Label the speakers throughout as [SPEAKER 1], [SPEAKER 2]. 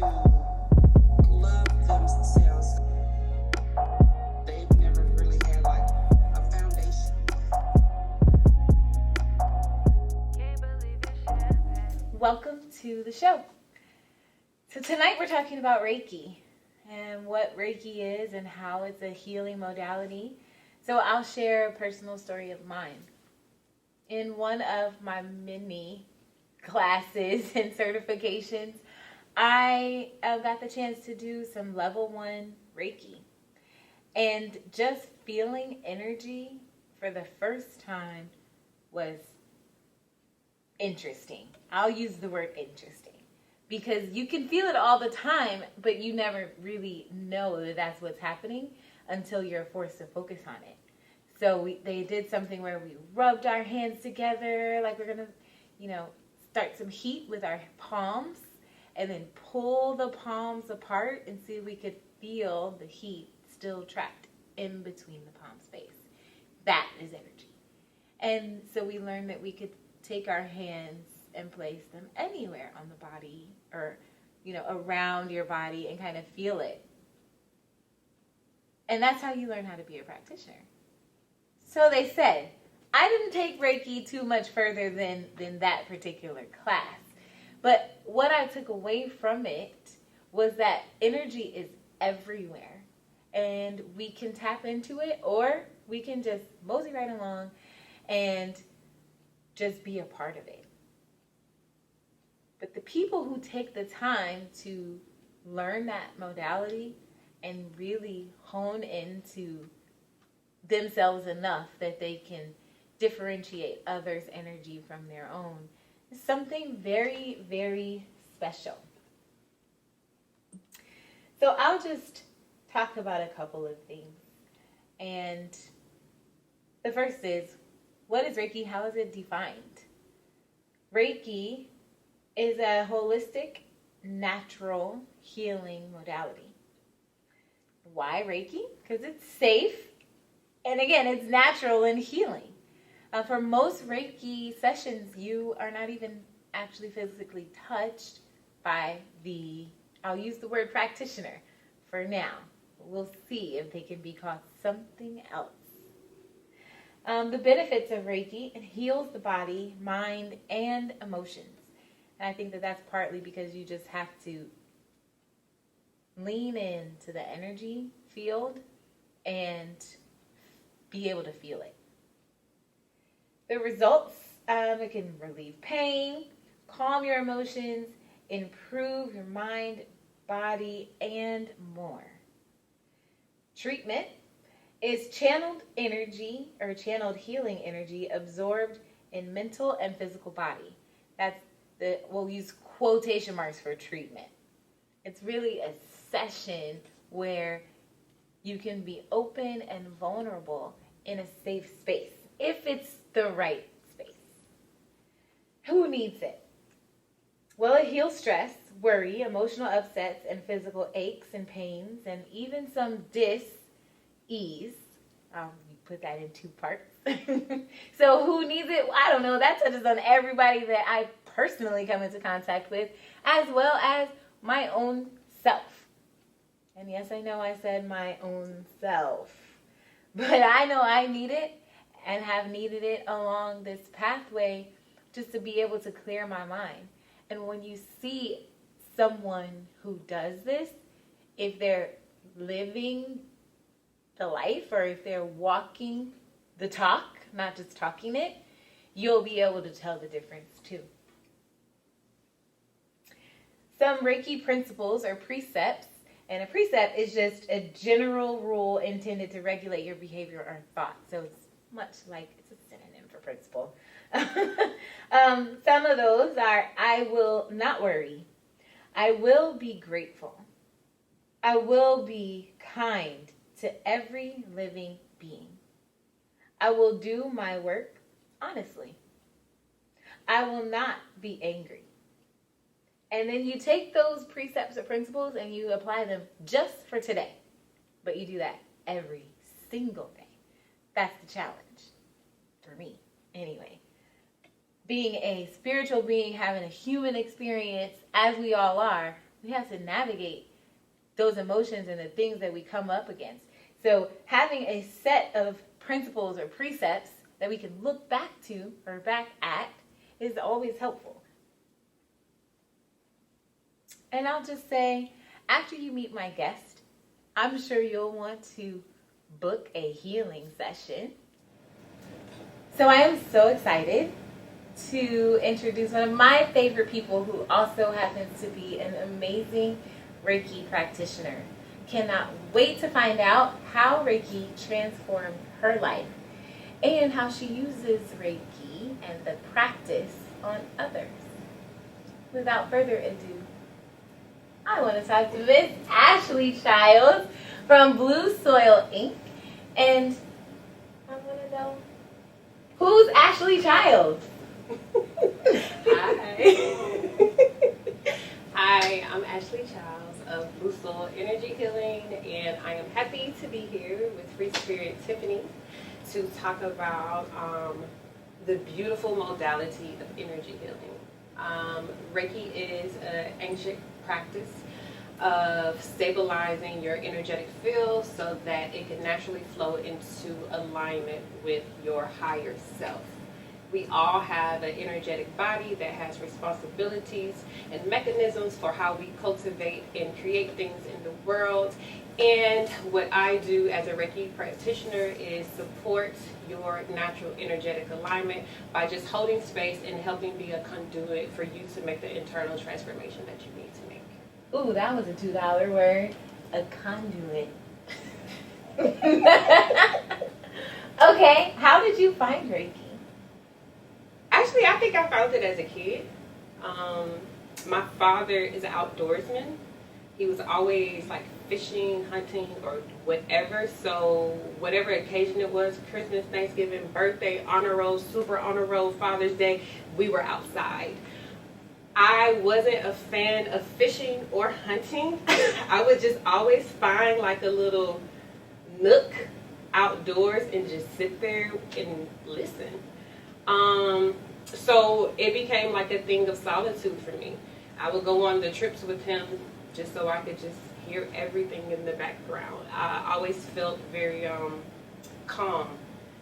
[SPEAKER 1] to love themselves. They've never really had like a foundation.
[SPEAKER 2] Welcome to the show. So tonight we're talking about Reiki and what Reiki is and how it's a healing modality. So I'll share a personal story of mine. In one of my mini classes and certifications, I got the chance to do some level 1 Reiki. And just feeling energy for the first time was interesting. I'll use the word interesting because you can feel it all the time, but you never really know that that's what's happening until you're forced to focus on it. So they did something where we rubbed our hands together, like we're gonna, start some heat with our palms, and then pull the palms apart and see if we could feel the heat still trapped in between the palm space. That is energy. And so we learned that we could take our hands and place them anywhere on the body or, around your body and kind of feel it. And that's how you learn how to be a practitioner. So they said, I didn't take Reiki too much further than that particular class. But what I took away from it was that energy is everywhere. And we can tap into it, or we can just mosey right along and just be a part of it. But the people who take the time to learn that modality and really hone into themselves enough that they can differentiate others' energy from their own is something very, very special. So I'll just talk about a couple of things. And the first is, what is Reiki? How is it defined? Reiki is a holistic, natural healing modality. Why Reiki? Because it's safe. And again, it's natural and healing. For most Reiki sessions, you are not even actually physically touched by I'll use the word practitioner for now. We'll see if they can be called something else. The benefits of Reiki, it heals the body, mind, and emotions. And I think that that's partly because you just have to lean into the energy field and be able to feel it. The results, it can relieve pain, calm your emotions, improve your mind, body, and more. Treatment is channeled energy or channeled healing energy absorbed in mental and physical body. We'll use quotation marks for treatment. It's really a session where you can be open and vulnerable in a safe space, if it's the right space. Who needs it? Well, it heals stress, worry, emotional upsets, and physical aches and pains, and even some dis-ease. You put that in 2 parts. So who needs it? I don't know. That touches on everybody that I personally come into contact with, as well as my own self. And yes, I know I said my own self, but I know I need it and have needed it along this pathway just to be able to clear my mind. And when you see someone who does this, if they're living the life or if they're walking the talk, not just talking it, you'll be able to tell the difference too. Some Reiki principles or precepts, and a precept is just a general rule intended to regulate your behavior or thought. So it's much like, it's a synonym for principle. Some of those are, I will not worry. I will be grateful. I will be kind to every living being. I will do my work honestly. I will not be angry. And then you take those precepts or principles and you apply them just for today. But you do that every single day. That's the challenge. For me, anyway. Being a spiritual being, having a human experience, as we all are, We have to navigate those emotions and the things that we come up against. So having a set of principles or precepts that we can look back to or back at is always helpful. And I'll just say, after you meet my guest, I'm sure you'll want to book a healing session. So I am so excited to introduce one of my favorite people who also happens to be an amazing Reiki practitioner. Cannot wait to find out how Reiki transformed her life and how she uses Reiki and the practice on others. Without further ado, I want to talk to Miss Ashley Childs from Blue Soil Inc. And I want to know, who's Ashley Childs?
[SPEAKER 3] Hi. Hi, I'm Ashley Childs of Blue Soil Energy Healing, and I am happy to be here with Free Spirit Tiffany to talk about the beautiful modality of energy healing. Reiki is an ancient practice of stabilizing your energetic field so that it can naturally flow into alignment with your higher self. We all have an energetic body that has responsibilities and mechanisms for how we cultivate and create things in the world. And what I do as a Reiki practitioner is support your natural energetic alignment by just holding space and helping be a conduit for you to make the internal transformation that you need to make.
[SPEAKER 2] Ooh, that was a $2 word. A conduit. Okay, how did you find Reiki?
[SPEAKER 3] Actually, I think I found it as a kid. My father is an outdoorsman. He was always like fishing, hunting, or whatever. So whatever occasion it was, Christmas, Thanksgiving, birthday, honor roll, super honor roll, Father's Day, we were outside. I wasn't a fan of fishing or hunting. I would just always find like a little nook outdoors and just sit there and listen. So it became like a thing of solitude for me. I would go on the trips with him just so I could just hear everything in the background. I always felt very calm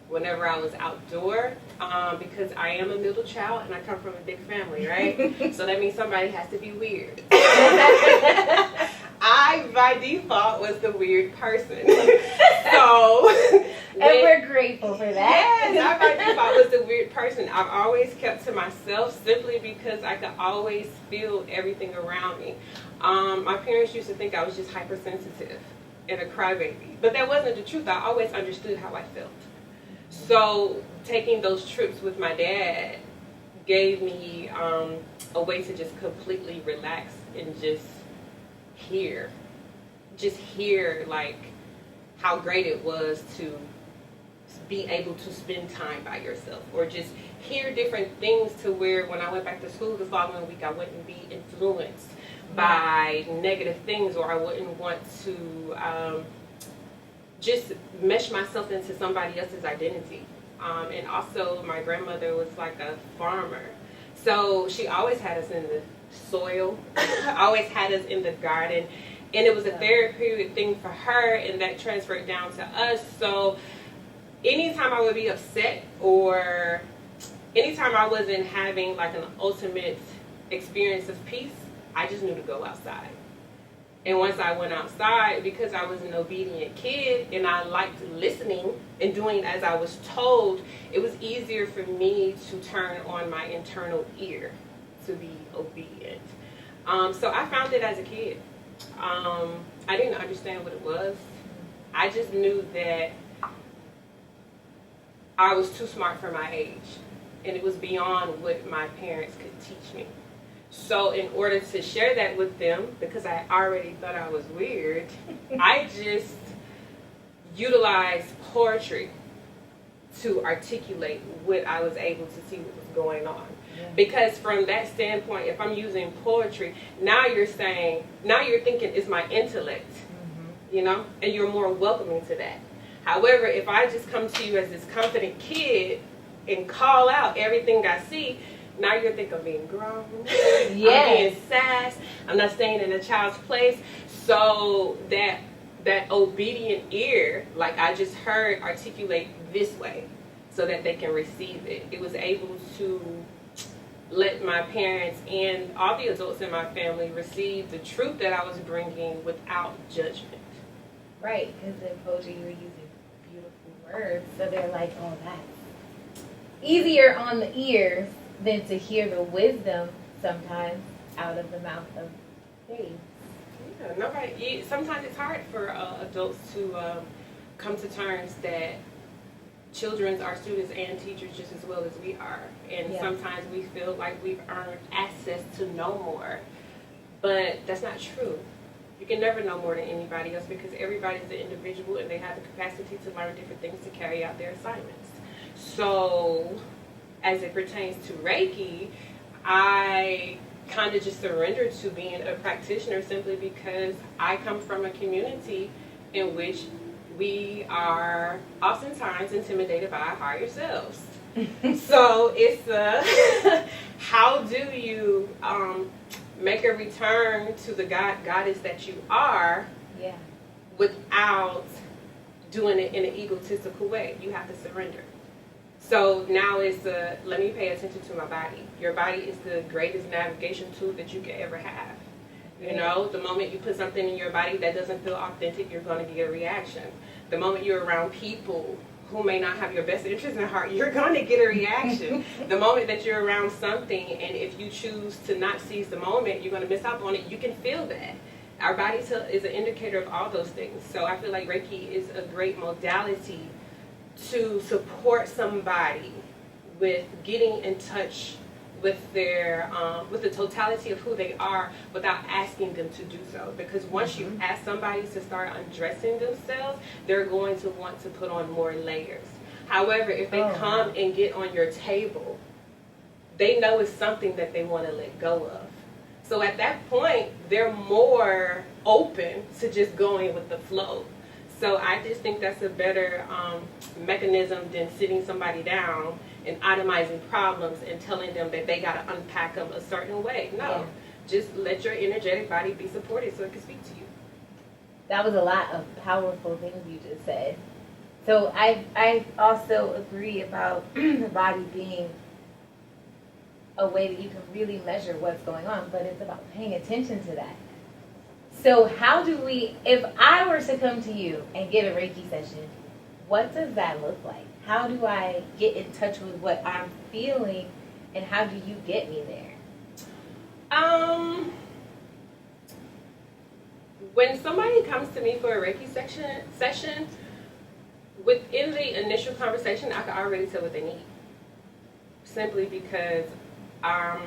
[SPEAKER 3] whenever I was outdoor, because I am a middle child and I come from a big family, right? So that means somebody has to be weird. I, by default, was the weird person. So,
[SPEAKER 2] And we're grateful for that.
[SPEAKER 3] yes, I, by default, was the weird person. I've always kept to myself simply because I could always feel everything around me. My parents used to think I was just hypersensitive and a crybaby, but that wasn't the truth. I always understood how I felt. So taking those trips with my dad gave me a way to just completely relax and just hear like how great it was to be able to spend time by yourself, or just hear different things, to where when I went back to school the following week, I wouldn't be influenced by negative things, or I wouldn't want to just mesh myself into somebody else's identity. And also my grandmother was like a farmer, so she always had us in the soil, always had us in the garden, and it was a therapeutic thing for her, and that transferred down to us. So anytime I would be upset, or anytime I wasn't having like an ultimate experience of peace, I just knew to go outside. And once I went outside, because I was an obedient kid and I liked listening and doing as I was told, it was easier for me to turn on my internal ear to be obedient. So I found it as a kid. I didn't understand what it was. I just knew that I was too smart for my age, and it was beyond what my parents could teach me. So in order to share that with them, because I already thought I was weird, I just utilized poetry to articulate what I was able to see what was going on. Yeah. Because from that standpoint, if I'm using poetry, now you're thinking it's my intellect, you know, and you're more welcoming to that. However, if I just come to you as this confident kid and call out everything I see, Now you're thinking I'm being grown.
[SPEAKER 2] Yes.
[SPEAKER 3] I'm being sass. I'm not staying in a child's place. So that obedient ear, like I just heard articulate this way so that they can receive it. It was able to let my parents and all the adults in my family receive the truth that I was bringing without judgment.
[SPEAKER 2] Right, because in poetry you're using beautiful words, so they're like, oh, that's easier on the ears than to hear the wisdom sometimes out of the mouth of babes.
[SPEAKER 3] Yeah, nobody. Sometimes it's hard for adults to come to terms that children are students and teachers just as well as we are, and sometimes we feel like we've earned access to know more, but that's not true. You can never know more than anybody else because everybody's an individual and they have the capacity to learn different things to carry out their assignments. So, as it pertains to Reiki, I kind of just surrendered to being a practitioner simply because I come from a community in which we are oftentimes intimidated by our higher selves. So it's how do you make a return to the goddess that you are without doing it in an egotistical way? You have to surrender. So now it's let me pay attention to my body. Your body is the greatest navigation tool that you could ever have. You know, the moment you put something in your body that doesn't feel authentic, you're going to get a reaction. The moment you're around people who may not have your best interest in heart, you're going to get a reaction. The moment that you're around something, and if you choose to not seize the moment, you're going to miss out on it. You can feel that. Our body is an indicator of all those things. So I feel like Reiki is a great modality to support somebody with getting in touch with their with the totality of who they are without asking them to do so. Because once you ask somebody to start undressing themselves, they're going to want to put on more layers. However, if they come and get on your table, they know it's something that they want to let go of. So at that point, they're more open to just going with the flow. So I just think that's a better mechanism than sitting somebody down and itemizing problems and telling them that they got to unpack them a certain way. No, just let your energetic body be supported so it can speak to you.
[SPEAKER 2] That was a lot of powerful things you just said. So I also agree about the body being a way that you can really measure what's going on, but it's about paying attention to that. So how do we, if I were to come to you and get a Reiki session, what does that look like? How do I get in touch with what I'm feeling, and how do you get me there?
[SPEAKER 3] When somebody comes to me for a Reiki session, within the initial conversation, I can already tell what they need. Simply because I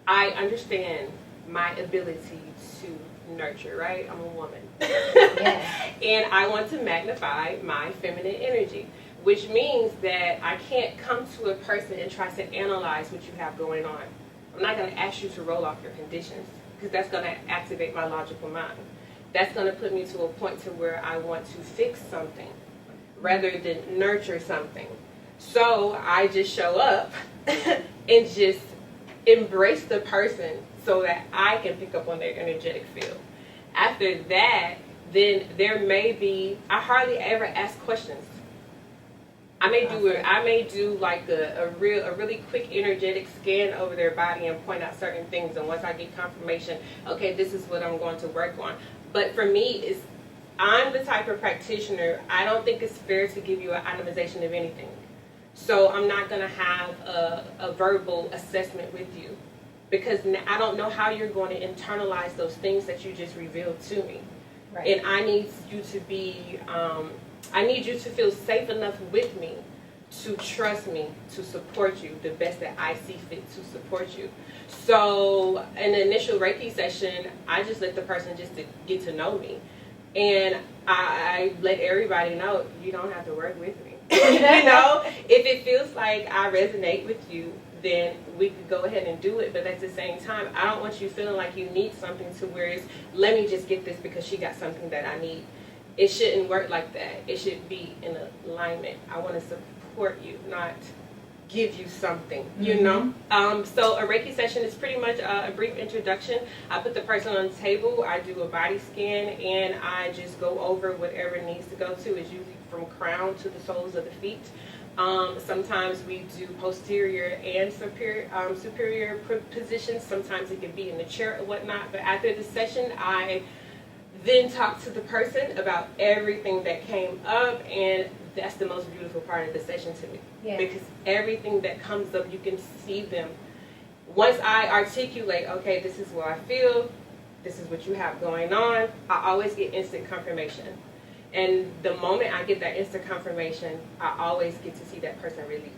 [SPEAKER 3] understand my ability to nurture, right? I'm a woman. And I want to magnify my feminine energy, which means that I can't come to a person and try to analyze what you have going on. I'm not going to ask you to roll off your conditions, because that's going to activate my logical mind. That's going to put me to a point to where I want to fix something rather than nurture something. So I just show up and just embrace the person so that I can pick up on their energetic field. After that, then there may be, I hardly ever ask questions. I may do like a really quick energetic scan over their body and point out certain things, and once I get confirmation, okay, this is what I'm going to work on. But for me, I'm the type of practitioner, I don't think it's fair to give you an itemization of anything. So I'm not going to have a verbal assessment with you, because I don't know how you're going to internalize those things that you just revealed to me. Right. And I need you to be, I need you to feel safe enough with me to trust me, to support you the best that I see fit to support you. So in the initial Reiki session, I just let the person just to get to know me. And I let everybody know, you don't have to work with me. You know, if it feels like I resonate with you, then we could go ahead and do it. But at the same time, I don't want you feeling like you need something to where it's, let me just get this because she got something that I need. It shouldn't work like that. It should be in alignment. I want to support you, not give you something, you know? So a Reiki session is pretty much a brief introduction. I put the person on the table, I do a body scan, and I just go over whatever needs to go to. It's usually from crown to the soles of the feet. Sometimes we do posterior and superior positions. Sometimes it can be in the chair or whatnot. But after the session, I then talk to the person about everything that came up, and that's the most beautiful part of the session to me.
[SPEAKER 2] Yeah.
[SPEAKER 3] Because everything that comes up, you can see them. Once I articulate, okay, this is what I feel, this is what you have going on, I always get instant confirmation. And the moment I get that instant confirmation, I always get to see that person release.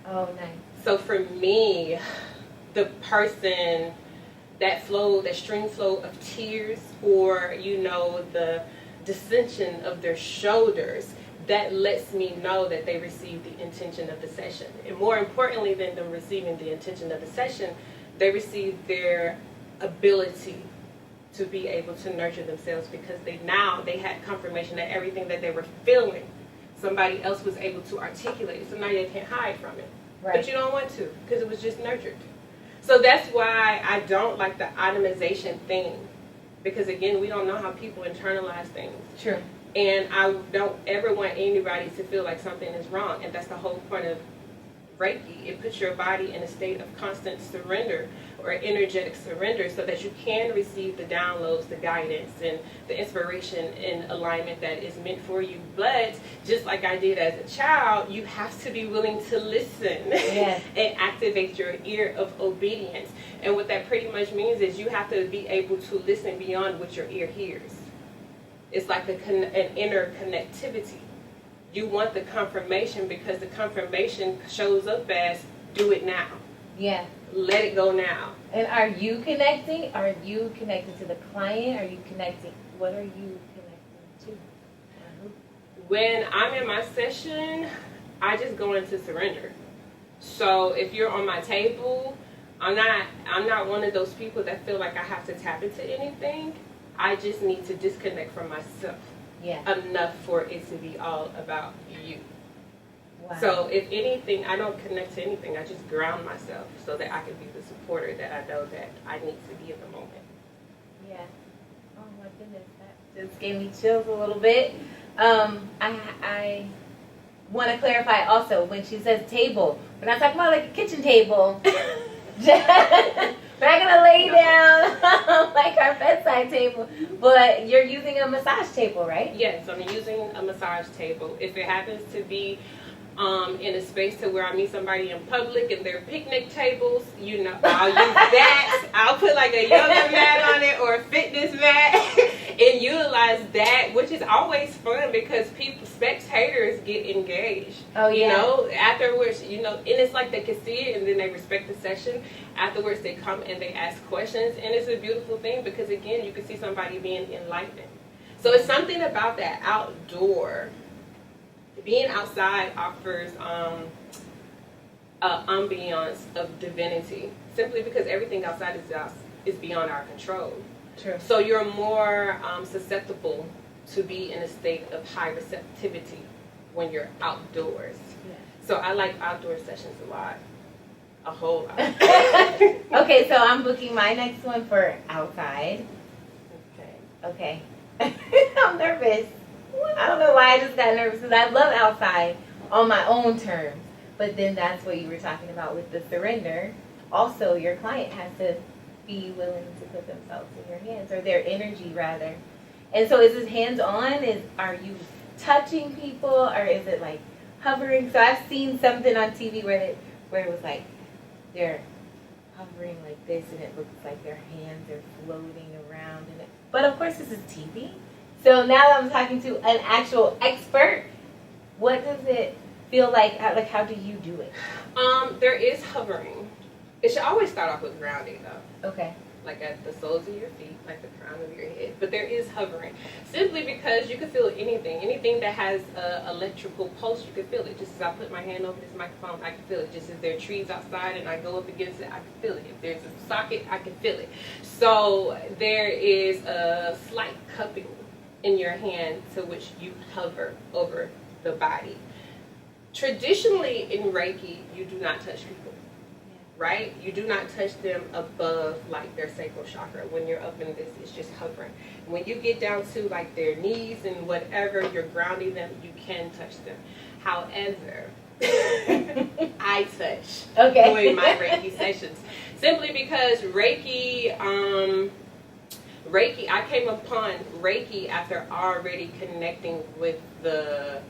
[SPEAKER 2] Oh, nice.
[SPEAKER 3] So for me, the person, that stream flow of tears, or, you know, the dissension of their shoulders, that lets me know that they received the intention of the session. And more importantly than them receiving the intention of the session, they received their ability to be able to nurture themselves, because they had confirmation that everything that they were feeling, somebody else was able to articulate it. So now they can't hide from it.
[SPEAKER 2] Right.
[SPEAKER 3] But you don't want to, because it was just nurtured. So that's why I don't like the itemization thing, because again, we don't know how people internalize things.
[SPEAKER 2] True.
[SPEAKER 3] And I don't ever want anybody to feel like something is wrong. And that's the whole point of Reiki. It puts your body in a state of constant surrender, or energetic surrender, so that you can receive the downloads, the guidance, and the inspiration and alignment that is meant for you. But just like I did as a child, you have to be willing to listen.
[SPEAKER 2] Yes.
[SPEAKER 3] And activate your ear of obedience. And what that pretty much means is you have to be able to listen beyond what your ear hears. It's like an inner connectivity. You want the confirmation, because the confirmation shows up as, do it now.
[SPEAKER 2] Yeah.
[SPEAKER 3] Let it go now.
[SPEAKER 2] And are you connecting? Are you connecting to the client? Are you connecting? What are you connecting to?
[SPEAKER 3] When I'm in my session, I just go into surrender. So if you're on my table, I'm not one of those people that feel like I have to tap into anything. I just need to disconnect from myself.
[SPEAKER 2] Yeah.
[SPEAKER 3] Enough for it to be all about you.
[SPEAKER 2] Wow.
[SPEAKER 3] So if anything, I don't connect to anything. I just ground myself so that I can be the supporter that I know that I need to be in the moment.
[SPEAKER 2] Yeah. Oh my goodness, that just gave me chills a little bit. I want to clarify also, when she says table, we're not talking about like a kitchen table. We're not gonna lay down like our bedside table, but you're using a massage table, right?
[SPEAKER 3] Yes, I'm using a massage table. If it happens to be in a space to where I meet somebody in public and their picnic tables, you know, I'll use that. I'll put like a yoga mat on it or a fitness mat and utilize that, which is always fun because spectators get engaged.
[SPEAKER 2] Oh, yeah.
[SPEAKER 3] You know, afterwards, you know, and it's like they can see it and then they respect the session. Afterwards, they come and they ask questions, and it's a beautiful thing because, again, you can see somebody being enlightened. So it's something about that outdoor. Being outside offers an ambiance of divinity, simply because everything outside is beyond our control.
[SPEAKER 2] True.
[SPEAKER 3] So you're more susceptible to be in a state of high receptivity when you're outdoors.
[SPEAKER 2] Yeah.
[SPEAKER 3] So I like outdoor sessions a lot. A whole lot.
[SPEAKER 2] Okay, so I'm booking my next one for outside. Okay. I'm nervous. I don't know why I just got nervous, because I love outside on my own terms. But then that's what you were talking about with the surrender. Also, your client has to be willing to put themselves in your hands, or their energy rather. And so is this hands-on? Are you touching people, or is it like hovering? So I've seen something on TV where it was like they're hovering like this, and it looks like their hands are floating around in it. But of course, this is TV. So now that I'm talking to an actual expert, what does it feel like? Like, how do you do it?
[SPEAKER 3] There is hovering. It should always start off with grounding, though.
[SPEAKER 2] Okay.
[SPEAKER 3] Like at the soles of your feet, like the crown of your head. But there is hovering. Simply because you can feel anything. Anything that has an electrical pulse, you can feel it. Just as I put my hand over this microphone, I can feel it. Just as there are trees outside and I go up against it, I can feel it. If there's a socket, I can feel it. So there is a slight cupping in your hand to which you hover over the body. Traditionally in Reiki, you do not touch people, right? You do not touch them above like their sacral chakra. When you're up in this, it's just hovering. When you get down to like their knees and whatever, you're grounding them, you can touch them. However, I touch during my Reiki sessions simply because Reiki, I came upon Reiki after already connecting with the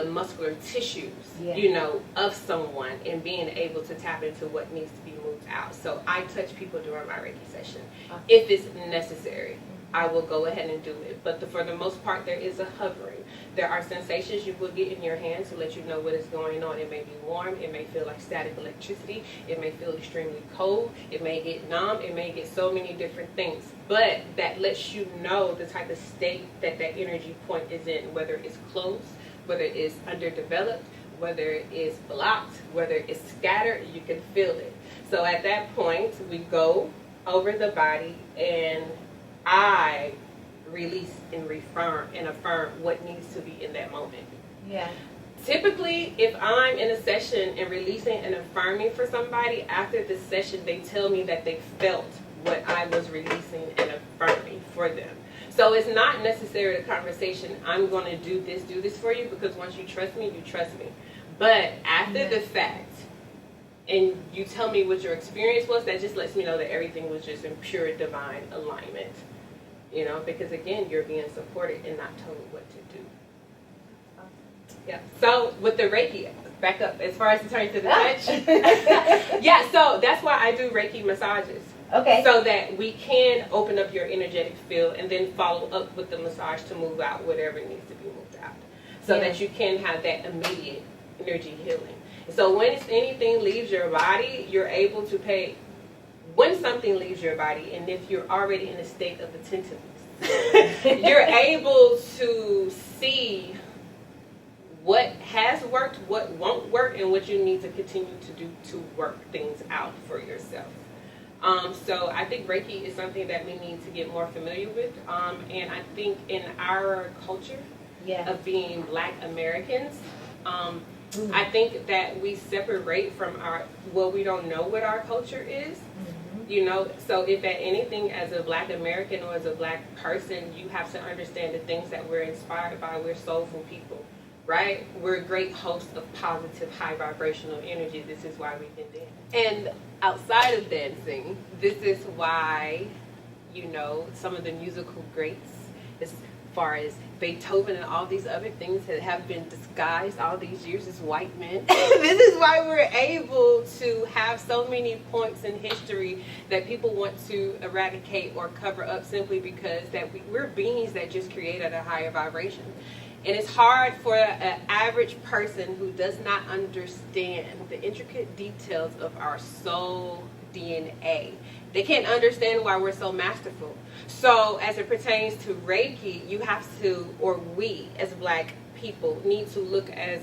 [SPEAKER 3] muscular tissues, you know, of someone and being able to tap into what needs to be moved out. So I touch people during my Reiki session.
[SPEAKER 2] Awesome.
[SPEAKER 3] If it's necessary, I will go ahead and do it. But for the most part, there is a hovering. There are sensations you will get in your hand to let you know what is going on. It may be warm. It may feel like static electricity. It may feel extremely cold. It may get numb. It may get so many different things. But that lets you know the type of state that that energy point is in, whether it's closed, whether it's underdeveloped, whether it's blocked, whether it's scattered, you can feel it. So at that point, we go over the body and I release and affirm what needs to be in that moment.
[SPEAKER 2] Yeah.
[SPEAKER 3] Typically, if I'm in a session and releasing and affirming for somebody, after the session, they tell me that they felt what I was releasing and affirming for them. So it's not necessarily a conversation, I'm going to do this for you, because once you trust me, you trust me. But after the fact, and you tell me what your experience was, that just lets me know that everything was just in pure divine alignment. You know, because again, you're being supported and not told what to do. Yeah. So with the Reiki, back up, as far as turning to the touch. Yeah, so that's why I do Reiki massages.
[SPEAKER 2] Okay.
[SPEAKER 3] So that we can open up your energetic field and then follow up with the massage to move out whatever needs to be moved out. So that you can have that immediate energy healing. So when anything leaves your body, you're able to pay. When something leaves your body, and if you're already in a state of attentiveness, you're able to see what has worked, what won't work, and what you need to continue to do to work things out for yourself. So I think Reiki is something that we need to get more familiar with. And I think in our culture of being Black Americans, I think that we separate from we don't know what our culture is. You know, so if at anything as a Black American or as a Black person, you have to understand the things that we're inspired by. We're soulful people, right? We're great hosts of positive, high vibrational energy. This is why we can dance. And outside of dancing, this is why, you know, some of the musical greats, as far as Beethoven and all these other things that have been disguised all these years as white men. This is why we're able to have so many points in history that people want to eradicate or cover up simply because we're beings that just create at a higher vibration. And it's hard for an average person who does not understand the intricate details of our soul DNA. They can't understand why we're so masterful. So as it pertains to Reiki, you have to, or we as Black people need to look at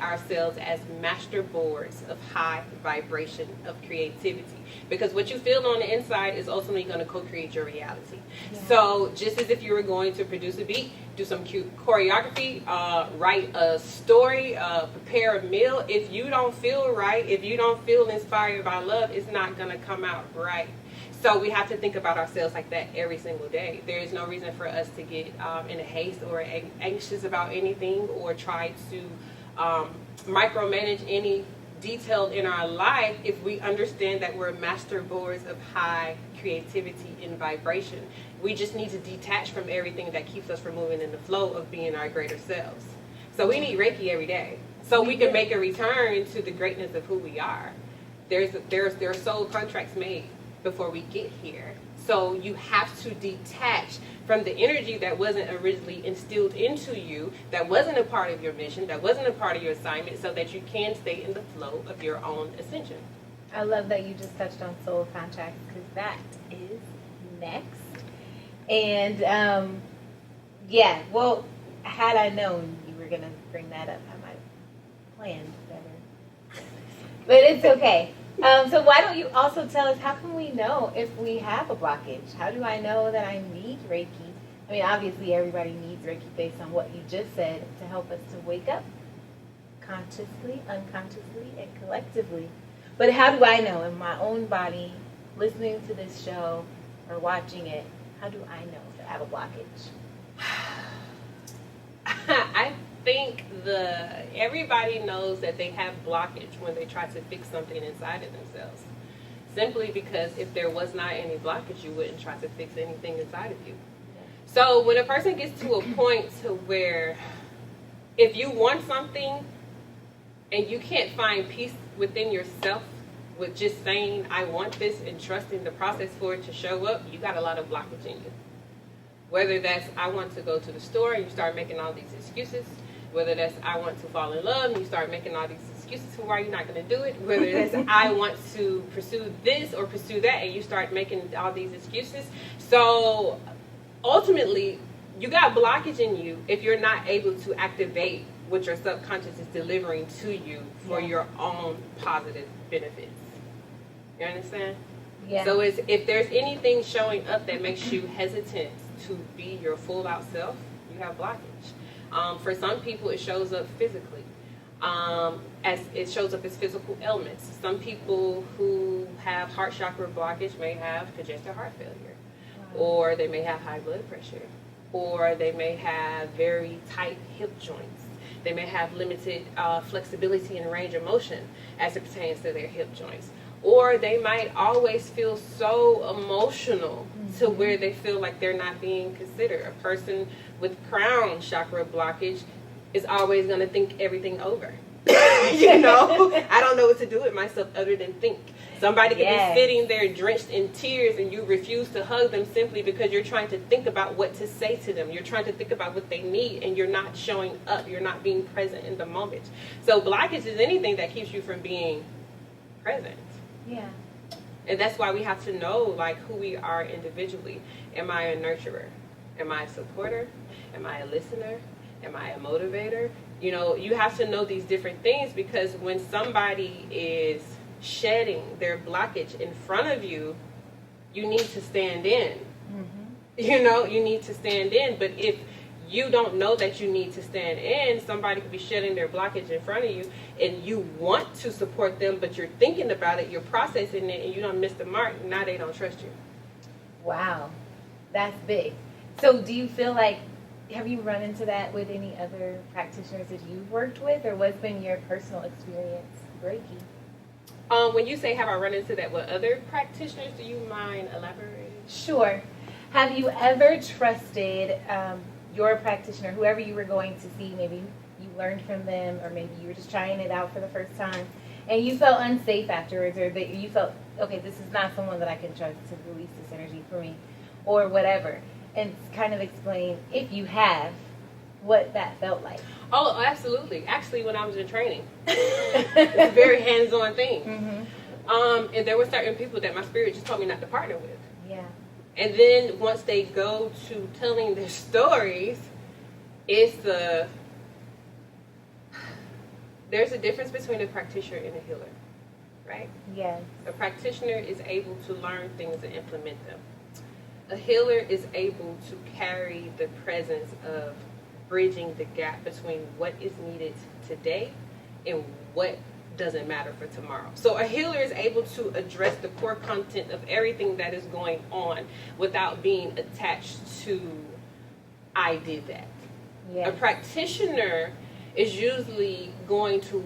[SPEAKER 3] ourselves as master boards of high vibration of creativity, because what you feel on the inside is ultimately going to co-create your reality. So just as if you were going to produce a beat, do some cute choreography, write a story, prepare a meal, if you don't feel right, if you don't feel inspired by love, it's not going to come out right. So we have to think about ourselves like that every single day. There is no reason for us to get in a haste or anxious about anything or try to micromanage any detail in our life if we understand that we're master boards of high creativity and vibration. We just need to detach from everything that keeps us from moving in the flow of being our greater selves. So we need Reiki every day so we can make a return to the greatness of who we are. There are soul contracts made before we get here. So you have to detach from the energy that wasn't originally instilled into you, that wasn't a part of your mission, that wasn't a part of your assignment, so that you can stay in the flow of your own ascension.
[SPEAKER 2] I love that you just touched on soul contracts, because that is next. And well, had I known you were going to bring that up, I might have planned better. But it's okay. So why don't you also tell us, how can we know if we have a blockage? How do I know that I need Reiki? I mean, obviously everybody needs Reiki based on what you just said to help us to wake up. consciously, unconsciously, and collectively. But how do I know in my own body, listening to this show or watching it, how do I know that I have a blockage?
[SPEAKER 3] I think everybody knows that they have blockage when they try to fix something inside of themselves. Simply because if there was not any blockage, you wouldn't try to fix anything inside of you. So when a person gets to a point to where if you want something and you can't find peace within yourself with just saying, I want this, and trusting the process for it to show up, you got a lot of blockage in you. Whether that's, I want to go to the store, and you start making all these excuses. Whether that's, I want to fall in love, and you start making all these excuses for why you're not going to do it. Whether that's, I want to pursue this or pursue that, and you start making all these excuses. So ultimately, you got blockage in you if you're not able to activate what your subconscious is delivering to you for your own positive benefits. You understand?
[SPEAKER 2] Yeah.
[SPEAKER 3] So if there's anything showing up that makes you hesitant to be your full out self, you have blockage. For some people, it shows up physically. As it shows up as physical ailments. Some people who have heart chakra blockage may have congestive heart failure, or they may have high blood pressure, or they may have very tight hip joints. They may have limited flexibility and range of motion as it pertains to their hip joints. Or they might always feel so emotional to where they feel like they're not being considered. A person with crown chakra blockage is always going to think everything over. You know, I don't know what to do with myself other than think. Somebody could be sitting there drenched in tears and you refuse to hug them simply because you're trying to think about what to say to them. You're trying to think about what they need and you're not showing up. You're not being present in the moment. So blockage is anything that keeps you from being present.
[SPEAKER 2] Yeah.
[SPEAKER 3] And that's why we have to know, like, who we are individually. Am I a nurturer? Am I a supporter? Am I a listener? Am I a motivator? You know, you have to know these different things because when somebody is shedding their blockage in front of you, you need to stand in. Mm-hmm. You know, you need to stand in. But if you don't know that you need to stand in, somebody could be shedding their blockage in front of you and you want to support them, but you're thinking about it, you're processing it, and you don't miss the mark. Now they don't trust you.
[SPEAKER 2] Wow. That's big. So do you feel like, have you run into that with any other practitioners that you've worked with, or what's been your personal experience Reiki?
[SPEAKER 3] When you say have I run into that with other practitioners, do you mind elaborating?
[SPEAKER 2] Sure. Have you ever trusted your practitioner, whoever you were going to see, maybe you learned from them, or maybe you were just trying it out for the first time, and you felt unsafe afterwards, or that you felt, okay, this is not someone that I can trust to release this energy for me, or whatever, and kind of explain, if you have, what that felt like.
[SPEAKER 3] Oh, absolutely. Actually, when I was in training, it's a very hands-on thing. Mm-hmm. And there were certain people that my spirit just told me not to partner with.
[SPEAKER 2] Yeah.
[SPEAKER 3] And then once they go to telling their stories, there's a difference between a practitioner and a healer, right?
[SPEAKER 2] Yes.
[SPEAKER 3] A practitioner is able to learn things and implement them. A healer is able to carry the presence of bridging the gap between what is needed today and what doesn't matter for tomorrow. So a healer is able to address the core content of everything that is going on without being attached to, I did that. Yes. A practitioner is usually going to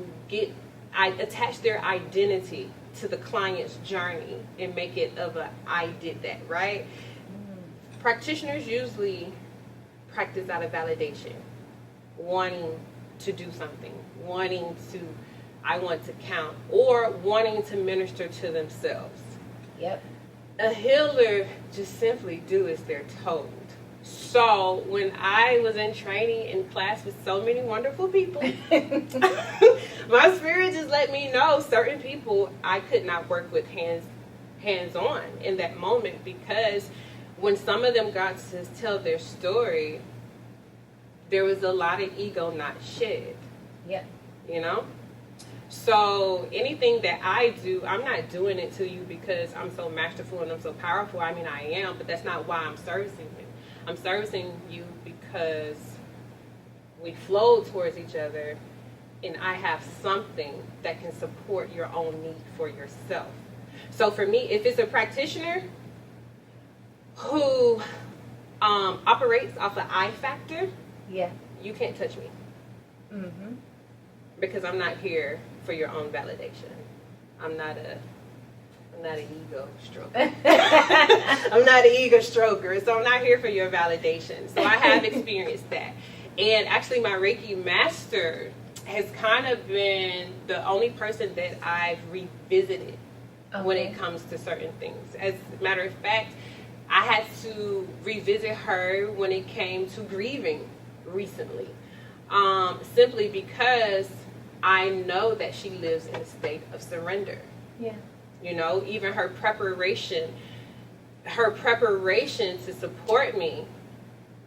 [SPEAKER 3] attach their identity to the client's journey and make it of a I did that, right? Practitioners usually practice out of validation, wanting to do something, I want to count, or wanting to minister to themselves.
[SPEAKER 2] Yep.
[SPEAKER 3] A healer just simply do as they're told. So when I was in training in class with so many wonderful people, my spirit just let me know certain people I could not work with hands-on in that moment, because when some of them got to tell their story, there was a lot of ego not shed.
[SPEAKER 2] Yeah.
[SPEAKER 3] You know? So anything that I do, I'm not doing it to you because I'm so masterful and I'm so powerful. I mean, I am, but that's not why I'm servicing you. I'm servicing you because we flowed towards each other and I have something that can support your own need for yourself. So for me, if it's a practitioner who operates off the I factor,
[SPEAKER 2] Yeah.
[SPEAKER 3] you can't touch me.
[SPEAKER 2] Mm-hmm.
[SPEAKER 3] Because I'm not here for your own validation. I'm not an ego stroker. I'm not an ego stroker, so I'm not here for your validation. So I have experienced that. And actually my Reiki master has kind of been the only person that I've revisited when it comes to certain things. As a matter of fact, I had to revisit her when it came to grieving recently. Simply because I know that she lives in a state of surrender.
[SPEAKER 2] Yeah.
[SPEAKER 3] You know, even her preparation to support me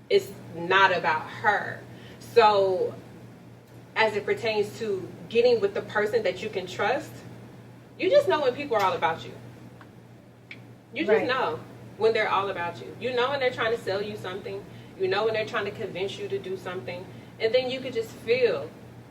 [SPEAKER 3] is not about her. So as it pertains to getting with the person that you can trust, you just know when people are all about you. You just know when they're all about you. You know when they're trying to sell you something. You know when they're trying to convince you to do something. And then you could just feel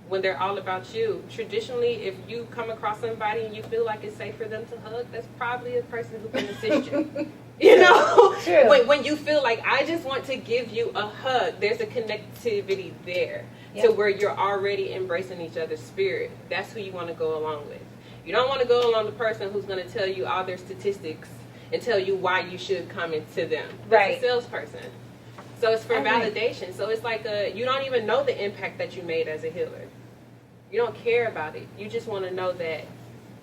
[SPEAKER 3] when they're all about you. Traditionally, if you come across somebody and you feel like it's safe for them to hug, that's probably a person who can assist you. You know?
[SPEAKER 2] True.
[SPEAKER 3] When you feel like, I just want to give you a hug, there's a connectivity there to where you're already embracing each other's spirit. That's who you want to go along with. You don't want to go along the person who's going to tell you all their statistics and tell you why you should come into them. That's a salesperson. So it's for validation. So it's like you don't even know the impact that you made as a healer. You don't care about it. You just want to know that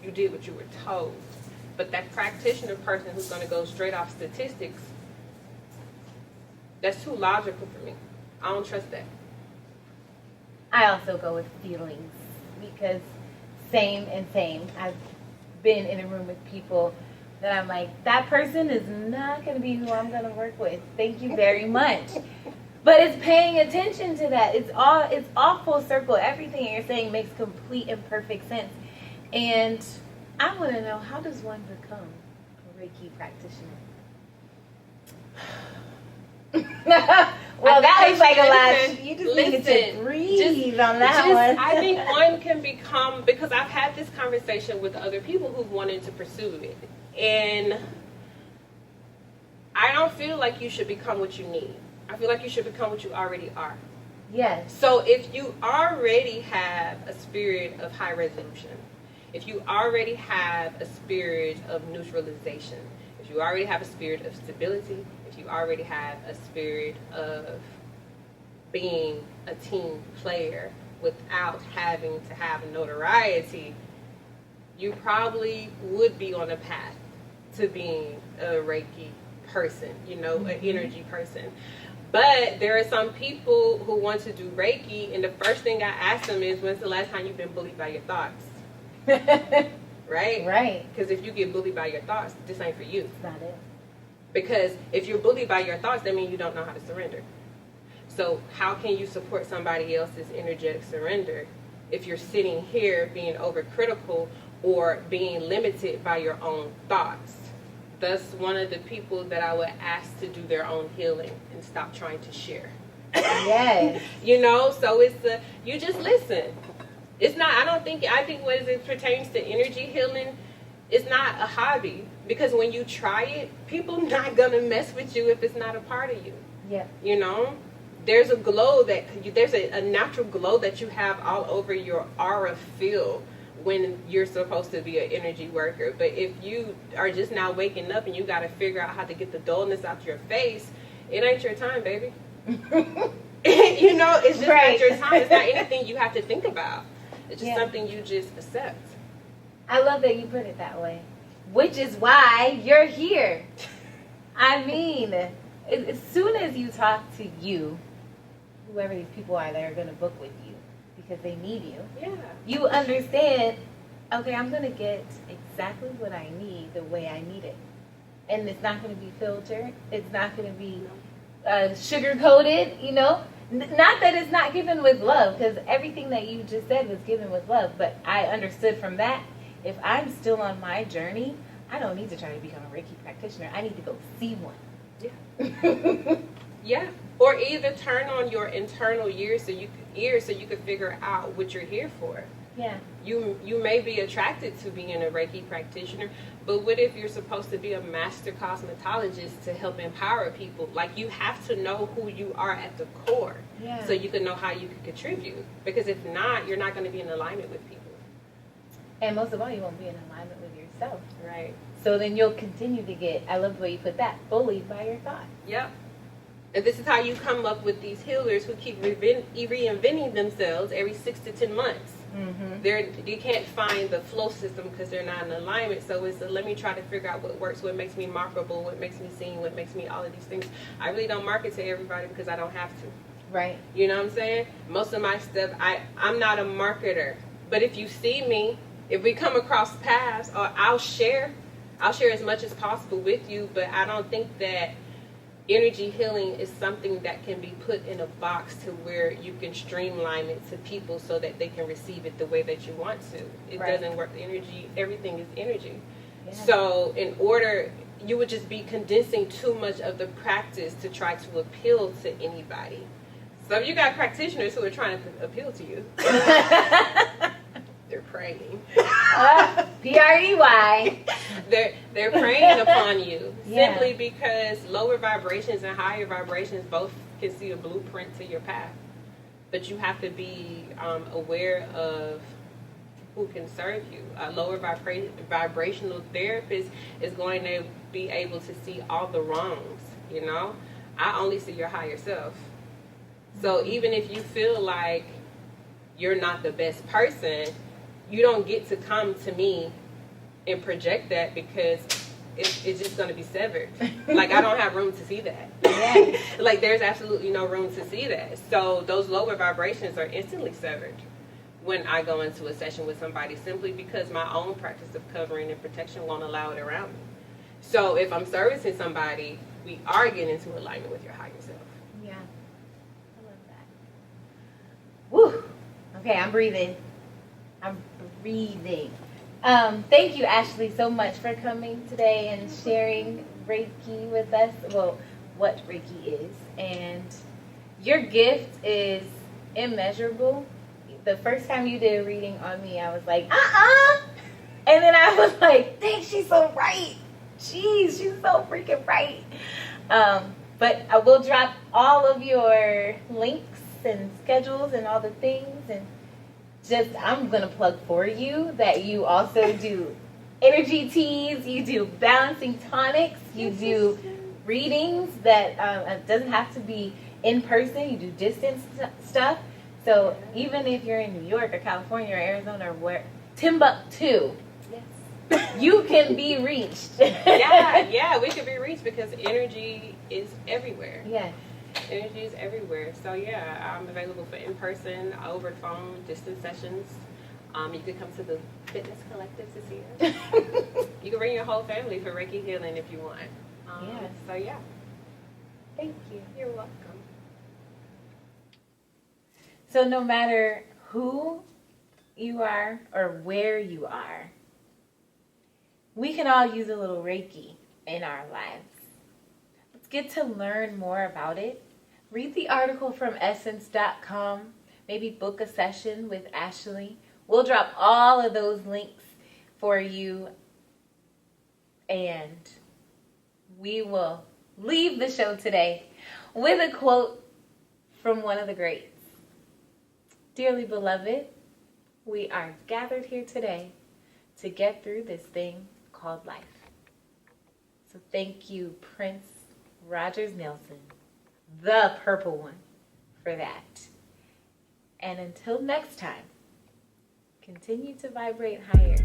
[SPEAKER 3] you did what you were told. But that practitioner person who's going to go straight off statistics, that's too logical for me. I don't trust that.
[SPEAKER 2] I also go with feelings because same. I've been in a room with people that I'm like, that person is not going to be who I'm going to work with. Thank you very much. But it's paying attention to that. It's all full circle. Everything you're saying makes complete and perfect sense. And I want to know, how does one become a Reiki practitioner? Well, that was like a lot. You just needed to breathe on that one.
[SPEAKER 3] I think one can become, because I've had this conversation with other people who've wanted to pursue it. And I don't feel like you should become what you need. I feel like you should become what you already are.
[SPEAKER 2] Yes.
[SPEAKER 3] So if you already have a spirit of high resolution, if you already have a spirit of neutralization, if you already have a spirit of stability, if you already have a spirit of being a team player without having to have notoriety, you probably would be on a path to being a Reiki person, you know, an energy person. But there are some people who want to do Reiki, and the first thing I ask them is, when's the last time you've been bullied by your thoughts? Right?
[SPEAKER 2] Right.
[SPEAKER 3] Because if you get bullied by your thoughts, this ain't for you.
[SPEAKER 2] That's not it.
[SPEAKER 3] Because if you're bullied by your thoughts, that means you don't know how to surrender. So how can you support somebody else's energetic surrender if you're sitting here being overcritical or being limited by your own thoughts? Thus, one of the people that I would ask to do their own healing and stop trying to share.
[SPEAKER 2] Yes.
[SPEAKER 3] You know, so it's you just listen. It's not, I think when it pertains to energy healing, it's not a hobby. Because when you try it, people not going to mess with you if it's not a part of you.
[SPEAKER 2] Yeah.
[SPEAKER 3] You know? There's a glow there's a natural glow that you have all over your aura field when you're supposed to be an energy worker. But if you are just now waking up and you got to figure out how to get the dullness out your face, it ain't your time, baby. You know, it's just not your time. It's not anything you have to think about. It's just something you just accept.
[SPEAKER 2] I love that you put it that way. Which is why you're here. I mean, as soon as you talk to you, whoever these people are that are going to book with you because they need you, you understand, okay, I'm going to get exactly what I need the way I need it. And it's not going to be filtered. It's not going to be sugar-coated, you know. Not that it's not given with love, because everything that you just said was given with love. But I understood from that, if I'm still on my journey, I don't need to try to become a Reiki practitioner. I need to go see one.
[SPEAKER 3] Yeah. Yeah. Or either turn on your internal ears so you could figure out what you're here for.
[SPEAKER 2] Yeah.
[SPEAKER 3] You may be attracted to being a Reiki practitioner, but what if you're supposed to be a master cosmetologist to help empower people? Like, you have to know who you are at the core,
[SPEAKER 2] Yeah.
[SPEAKER 3] so you can know how you can contribute. Because if not, you're not going to be in alignment with people.
[SPEAKER 2] And most of all, you won't be in alignment with yourself.
[SPEAKER 3] Right.
[SPEAKER 2] So then you'll continue to get, I love the way you put that, bullied by your thoughts.
[SPEAKER 3] Yep. And this is how you come up with these healers who keep reinventing themselves every 6 to 10 months.
[SPEAKER 2] Mm-hmm.
[SPEAKER 3] You can't find the flow system because they're not in alignment. So it's let me try to figure out what works, what makes me marketable, what makes me seen, what makes me all of these things. I really don't market to everybody because I don't have to.
[SPEAKER 2] Right.
[SPEAKER 3] You know what I'm saying? Most of my stuff, I'm not a marketer. But if you see me, if we come across paths, or I'll share as much as possible with you. But I don't think that energy healing is something that can be put in a box to where you can streamline it to people so that they can receive it the way that you want to. It
[SPEAKER 2] Right.
[SPEAKER 3] doesn't work. Energy, everything is energy.
[SPEAKER 2] Yeah.
[SPEAKER 3] So you would just be condensing too much of the practice to try to appeal to anybody. So you got practitioners who are trying to appeal to you. They're praying.
[SPEAKER 2] P-R-E-Y.
[SPEAKER 3] They're preying upon you
[SPEAKER 2] Yeah.
[SPEAKER 3] simply because lower vibrations and higher vibrations both can see a blueprint to your path. But you have to be aware of who can serve you. A lower vibrational therapist is going to be able to see all the wrongs, you know? I only see your higher self. So even if you feel like you're not the best person, you don't get to come to me and project that because it's just going to be severed. Like, I don't have room to see that.
[SPEAKER 2] Yeah.
[SPEAKER 3] Like, there's absolutely no room to see that. So those lower vibrations are instantly severed when I go into a session with somebody, simply because my own practice of covering and protection won't allow it around me. So if I'm servicing somebody, we are getting into alignment with your higher self.
[SPEAKER 2] Yeah. I love that. Woo. Okay, I'm breathing. Thank you, Ashley, so much for coming today and sharing Reiki with us. Well, what Reiki is. And your gift is immeasurable. The first time you did a reading on me, I was like, And then I was like, dang, she's so right. Jeez, she's so freaking right. But I will drop all of your links and schedules and all the things, and I'm going to plug for you that you also do energy teas, you do balancing tonics, you do readings that it doesn't have to be in person, you do distance stuff. So even if you're in New York or California or Arizona or where, Timbuktu, you can be reached.
[SPEAKER 3] Yeah, we can be reached because energy is everywhere.
[SPEAKER 2] Yeah.
[SPEAKER 3] Energy is everywhere. So yeah, I'm available for in-person, over the phone, distance sessions. You could come to the Fitness Collective to see us. You can bring your whole family for Reiki healing if you want.
[SPEAKER 2] Yes.
[SPEAKER 3] So yeah.
[SPEAKER 2] Thank you.
[SPEAKER 3] You're welcome.
[SPEAKER 2] So no matter who you are or where you are, we can all use a little Reiki in our lives. Let's get to learn more about it. Read the article from essence.com. Maybe book a session with Ashley. We'll drop all of those links for you. And we will leave the show today with a quote from one of the greats. Dearly beloved, we are gathered here today to get through this thing called life. So thank you, Prince Rogers Nelson, the purple one, for that. And until next time, continue to vibrate higher.